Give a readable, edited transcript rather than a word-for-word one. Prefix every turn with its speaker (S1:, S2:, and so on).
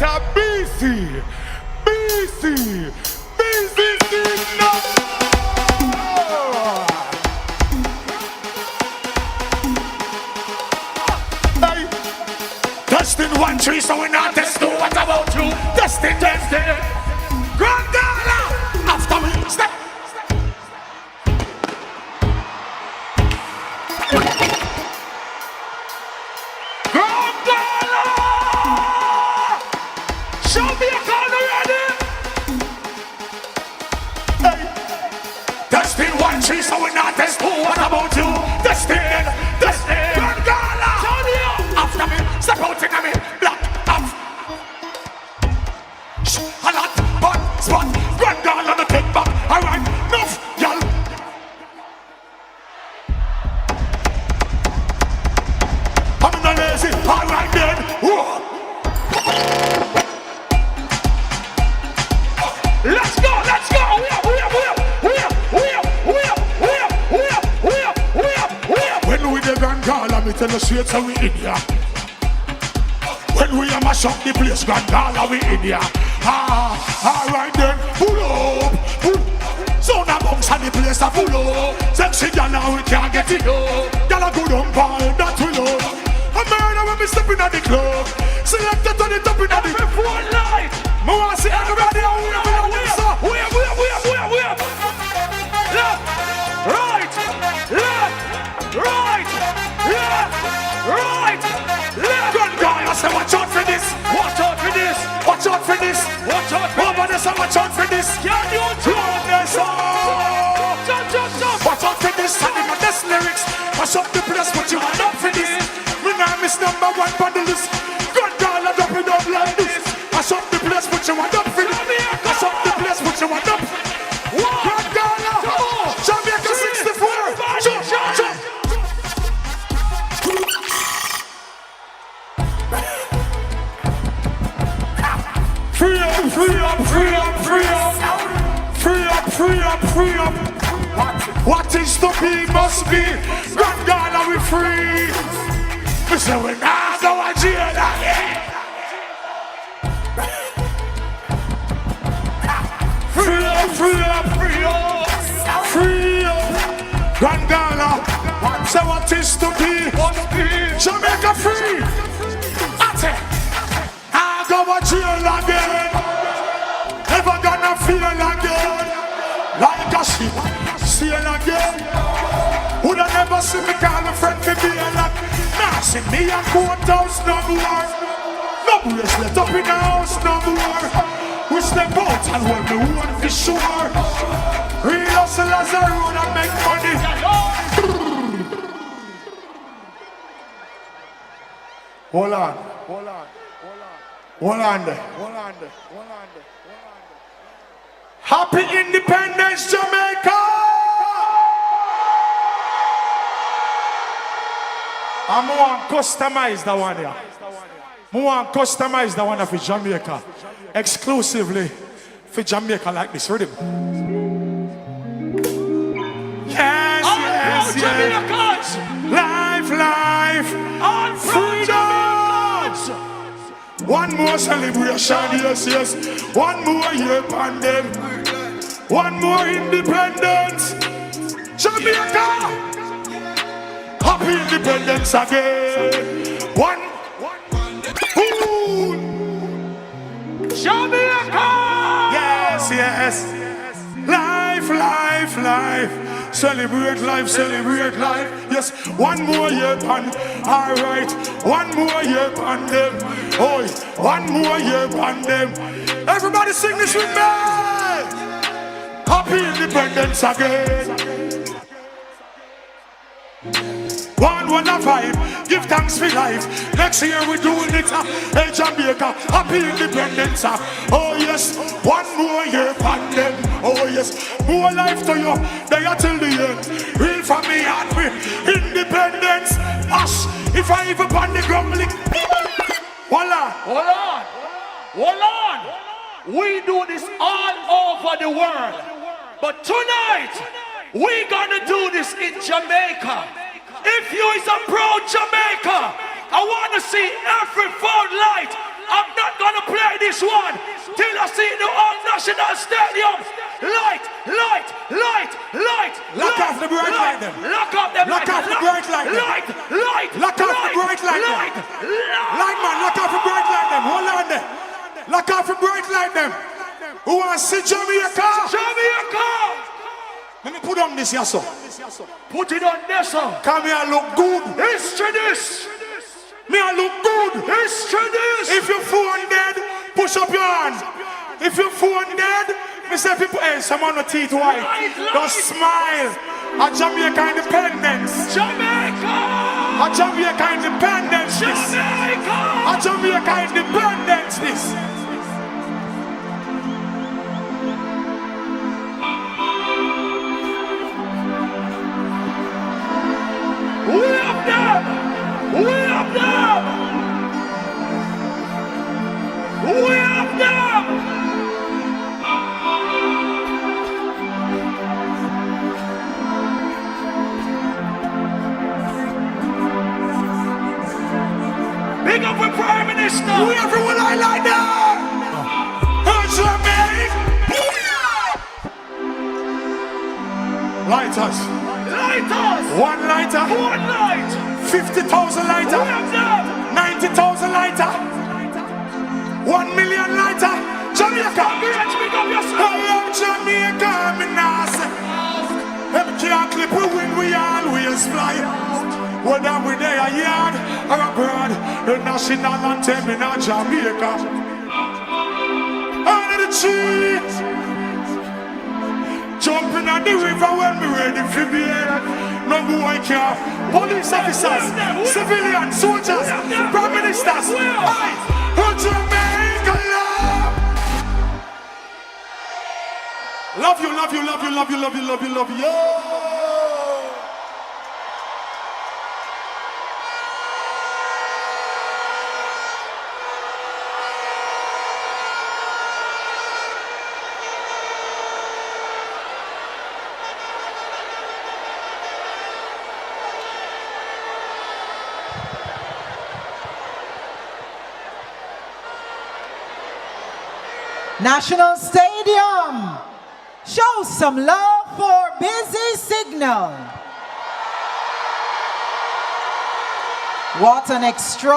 S1: a BC, BC, BC, no. Hey, testing 1 3, so we're not testing. What about you? Testing, testing. Grand Gala. After me, step. Grand Gala. Show me a corner ready. Hey, testing 1 3, so we're not testing. What about you? Testing, testing. Grand Gala. Show me up. After me, step out in me. Black up. A lot, but spot. Grand Gala the take back. Alright, enough, y'all. I'm not lazy. Alright then. Whoa. Let's go, let's go. When we the Grand Gala, me tell you straight so we in ya. When we a mash up the place, Grand Gala we in ya. Alright then, pull up, pull. So now bounce and the place a full up. Sexy girl now we can't get it up. Girl a good on ball, that we love. A murder when we step in at the club. Select it on the top in at the full light. Me want to see everybody out here. Left, right, left, right, left, right, left. Good guy, I say watch out for this. Watch out for this. Watch out for this. Watch out for this. Watch out for this. Can you turn this on? Watch out for this. And in my best lyrics, watch up the place, but you are not for this. Me now miss number 1 on the list. Good girl, I drop it up like this. Watch up the place, but you are not for this. Watch up the place, but you are not. Good girl, Jamaica 64. Jump. Free up, free up, free up, free up. Free up, free up, free up. What is to be must be. Grand Gala we free. We say we now go and jail again. Free up, free up, free up. Free up. Grand Gala. Say what is to be. Jamaica free. I go and jail again. Never gonna feel again. Like a ship, sail again. Woulda never see me call a friend to be a lot. Nah, see me and courthouse no more. No bracelet up in the house no more. We step out and hold the one for sure. Real hustlers are road and make money. Hold on. Happy Independence, Jamaica! I'm going to customize the one here. I want to customize the one for Jamaica. Exclusively for Jamaica like this. Ready? Yes. Life. On freedom. One more celebration, yes. One more year pandem. One more independence. Jamaica. Happy independence again. One. Ooh. Jamaica. Yes. Life. Celebrate life. Yes, one more year pan. Alright, one more year pan them. Oi, one more year pan them. Everybody sing this with me. Happy independence again. One a vibe, give thanks for life. Next year we doing it, hey Jamaica, happy independence. Oh yes, one more year pan them. Oh yes, more life to you, they are till the end. Real for me and me, independence. Ash, if I even pan the grumbling. Hold on. We do this all over the world. But tonight, we gonna do this in Jamaica. If you is a proud Jamaica, I want to see every phone light. I'm not gonna play this one till I see the old National Stadium. Light, light, light, light.
S2: Lock off the bright light them.
S1: Lock off them.
S2: Lock off the bright light them.
S1: Light, light.
S2: Lock off the bright light them. Light man, lock off the bright light them. Hold on there. Lock off the bright light them. Who wants to see Jamaica?
S1: Jamaica.
S2: Let me put on this here, sir.
S1: Put it on there, sir.
S2: Come here, look good.
S1: History this.
S2: Me I look good.
S1: History this.
S2: If your phone dead, push up your hand. If your phone dead, me say people, hey, someone with teeth white. Don't smile. A Jamaica independence.
S1: Jamaica.
S2: A Jamaica independence.
S1: Jamaica.
S2: A Jamaica independence. This.
S1: We have them. We have them. We have them. Big up with Prime Minister.
S2: We everyone I like that. Lighters.
S1: Lighters.
S2: One lighter.
S1: One light.
S2: 50,000 lighter.
S1: We have them.
S2: 90,000 lighter. 1 million lighter. Jamaica.
S1: Big up yourself.
S2: I love Jamaica, me nah say. Them can't clip we win, we always fly. Whether we there a yard or abroad, the national anthem in a Jamaica. Under the trees, jumping on the river when we ready for be here. No boy care. Police officers, civilians, soldiers, prime ministers. Aye, Jamaica love. Love you, love you, love you, love you, love you, love you, love you.
S3: National Stadium. Show some love for Busy Signal. What an extra